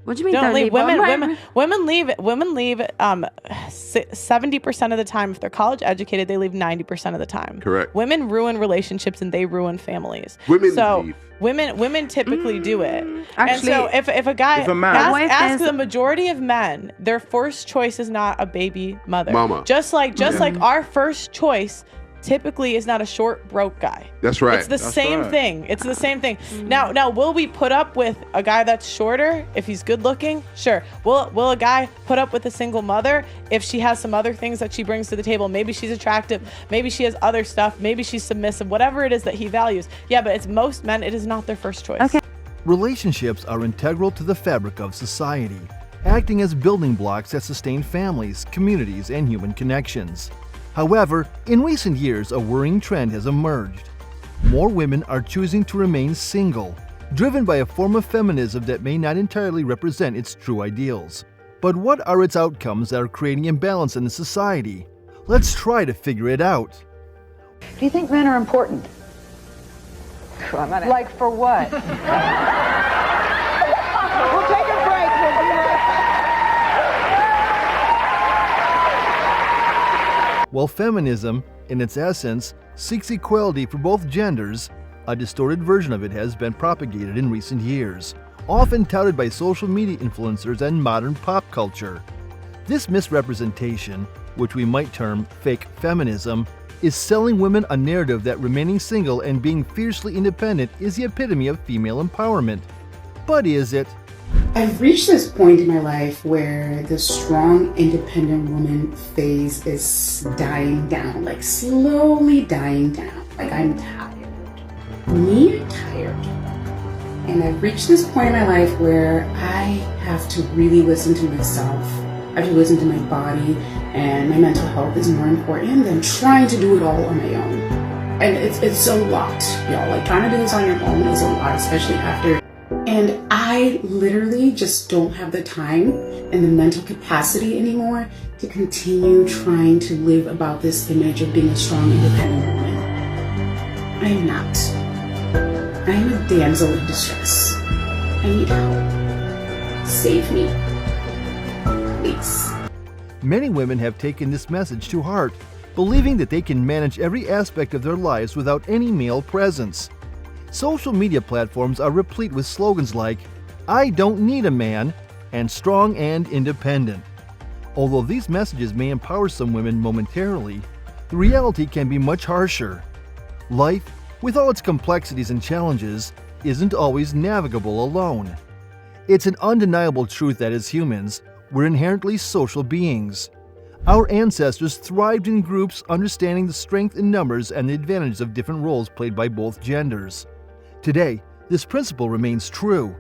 What do you mean Don't leave? Women leave 70% of the time. If they're college educated, they leave 90% of the time. Correct. Women ruin relationships and they ruin families. Women leave. Women typically do it. Actually, and so if a man ask the there's- majority of men, their first choice is not a baby mother. Mama. Just like our first choice typically is not a short broke guy. That's right. It's the same thing. It's the same thing. Now will we put up with a guy that's shorter if he's good looking? Sure. Will a guy put up with a single mother if she has some other things that she brings to the table? Maybe she's attractive, maybe she has other stuff, maybe she's submissive, whatever it is that he values. Yeah, but it's most men, it is not their first choice. Okay. Relationships are integral to the fabric of society, acting as building blocks that sustain families, communities, and human connections. However, in recent years, a worrying trend has emerged. More women are choosing to remain single, driven by a form of feminism that may not entirely represent its true ideals. But what are its outcomes that are creating imbalance in the society? Let's try to figure it out. Do you think men are important? Like for what? We'll take a break. We'll be right back. While feminism, in its essence, seeks equality for both genders, a distorted version of it has been propagated in recent years, often touted by social media influencers and modern pop culture. This misrepresentation, which we might term fake feminism, is selling women a narrative that remaining single and being fiercely independent is the epitome of female empowerment. But is it? I've reached this point in my life where the strong, independent woman phase is dying down, like slowly dying down. Like I'm tired. Me, I'm tired. And I've reached this point in my life where I have to really listen to myself. I have to listen to my body, and my mental health is more important than trying to do it all on my own. And it's a lot, y'all. Like trying to do this on your own is a lot, especially after. And I literally just don't have the time and the mental capacity anymore to continue trying to live about this image of being a strong, independent woman. I am not. I am a damsel in distress. I need help. Save me. Please. Many women have taken this message to heart, believing that they can manage every aspect of their lives without any male presence. Social media platforms are replete with slogans like, "I don't need a man," and "strong and independent." Although these messages may empower some women momentarily, the reality can be much harsher. Life, with all its complexities and challenges, isn't always navigable alone. It's an undeniable truth that as humans, we're inherently social beings. Our ancestors thrived in groups, understanding the strength in numbers and the advantages of different roles played by both genders. Today, this principle remains true.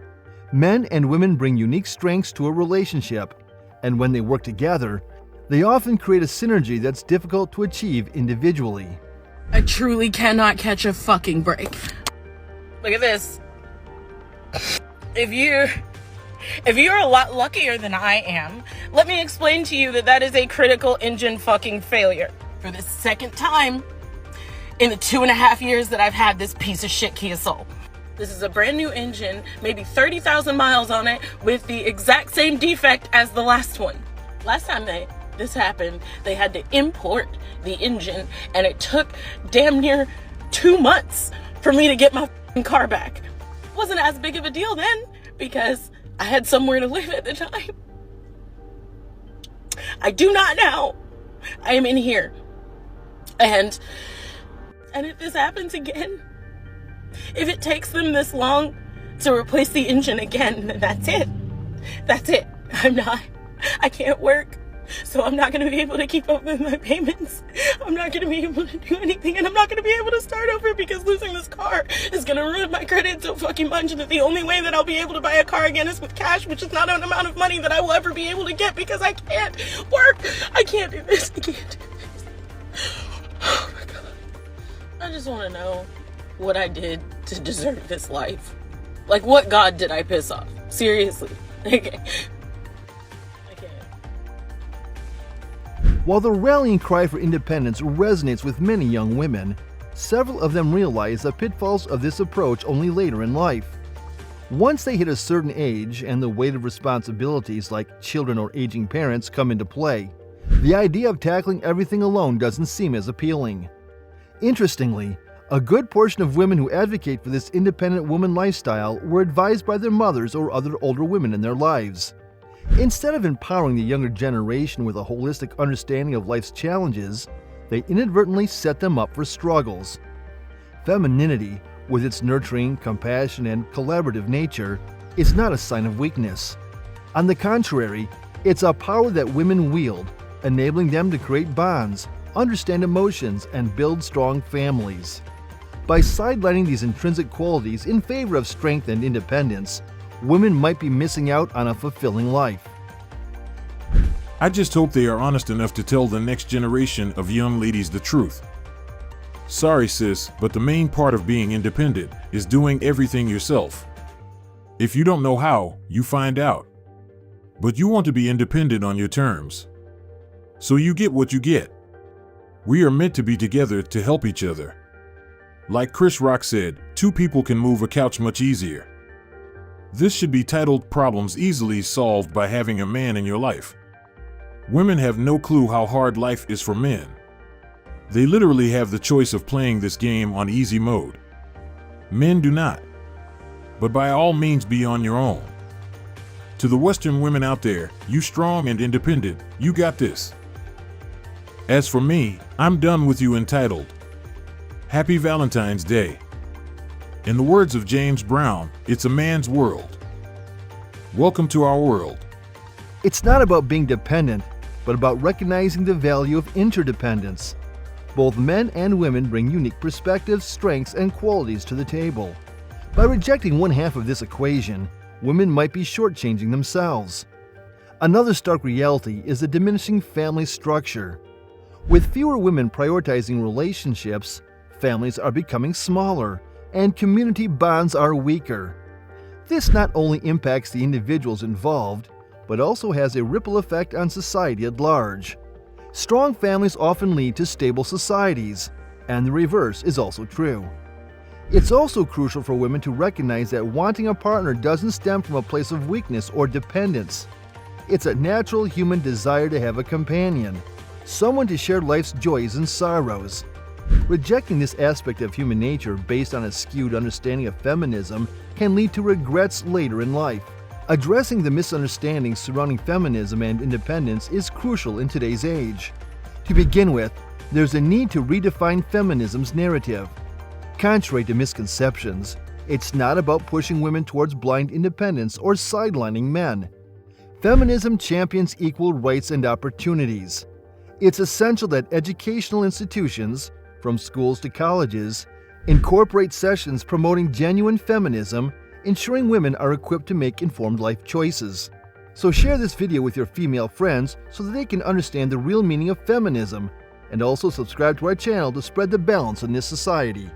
Men and women bring unique strengths to a relationship, and when they work together, they often create a synergy that's difficult to achieve individually. I truly cannot catch a fucking break. Look at this. If you're a lot luckier than I am, let me explain to you that is a critical engine fucking failure. For the second time in the 2.5 years that I've had this piece of shit Kia Soul. This is a brand new engine, maybe 30,000 miles on it, with the exact same defect as the last one. Last time this happened, they had to import the engine, and it took damn near 2 months for me to get my car back. It wasn't as big of a deal then, because I had somewhere to live at the time. I do not now. I am in here. And if this happens again, if it takes them this long to replace the engine again, then that's it. That's it. I can't work. So I'm not going to be able to keep up with my payments. I'm not going to be able to do anything, and I'm not going to be able to start over because losing this car is going to ruin my credit so fucking much that the only way that I'll be able to buy a car again is with cash, which is not an amount of money that I will ever be able to get because I can't work. I can't do this. I can't do this. Oh my God. I just want to know what I did to deserve this life. Like, what God did I piss off? Seriously. Okay. While the rallying cry for independence resonates with many young women, several of them realize the pitfalls of this approach only later in life. Once they hit a certain age and the weight of responsibilities like children or aging parents come into play, the idea of tackling everything alone doesn't seem as appealing. Interestingly, a good portion of women who advocate for this independent woman lifestyle were advised by their mothers or other older women in their lives. Instead of empowering the younger generation with a holistic understanding of life's challenges, they inadvertently set them up for struggles. Femininity, with its nurturing, compassion, and collaborative nature, is not a sign of weakness. On the contrary, it's a power that women wield, enabling them to create bonds, understand emotions, and build strong families. By sidelining these intrinsic qualities in favor of strength and independence, women might be missing out on a fulfilling life. I just hope they are honest enough to tell the next generation of young ladies the truth. Sorry sis, but the main part of being independent is doing everything yourself. If you don't know how, you find out. But you want to be independent on your terms. So you get what you get. We are meant to be together to help each other. Like Chris Rock said, 2 people can move a couch much easier. This should be titled Problems Easily Solved by Having a Man in Your Life. Women have no clue how hard life is for men. They literally have the choice of playing this game on easy mode. Men do not. But by all means be on your own. To the Western women out there, you strong and independent, you got this. As for me, I'm done with you entitled. Happy Valentine's Day. In the words of James Brown, it's a man's world. Welcome to our world. It's not about being dependent, but about recognizing the value of interdependence. Both men and women bring unique perspectives, strengths, and qualities to the table. By rejecting one half of this equation, women might be shortchanging themselves. Another stark reality is the diminishing family structure. With fewer women prioritizing relationships, families are becoming smaller, and community bonds are weaker. This not only impacts the individuals involved, but also has a ripple effect on society at large. Strong families often lead to stable societies, and the reverse is also true. It's also crucial for women to recognize that wanting a partner doesn't stem from a place of weakness or dependence. It's a natural human desire to have a companion, someone to share life's joys and sorrows. Rejecting this aspect of human nature based on a skewed understanding of feminism can lead to regrets later in life. Addressing the misunderstandings surrounding feminism and independence is crucial in today's age. To begin with, there's a need to redefine feminism's narrative. Contrary to misconceptions, it's not about pushing women towards blind independence or sidelining men. Feminism champions equal rights and opportunities. It's essential that educational institutions, from schools to colleges, incorporate sessions promoting genuine feminism, ensuring women are equipped to make informed life choices. So share this video with your female friends so that they can understand the real meaning of feminism, and also subscribe to our channel to spread the balance in this society.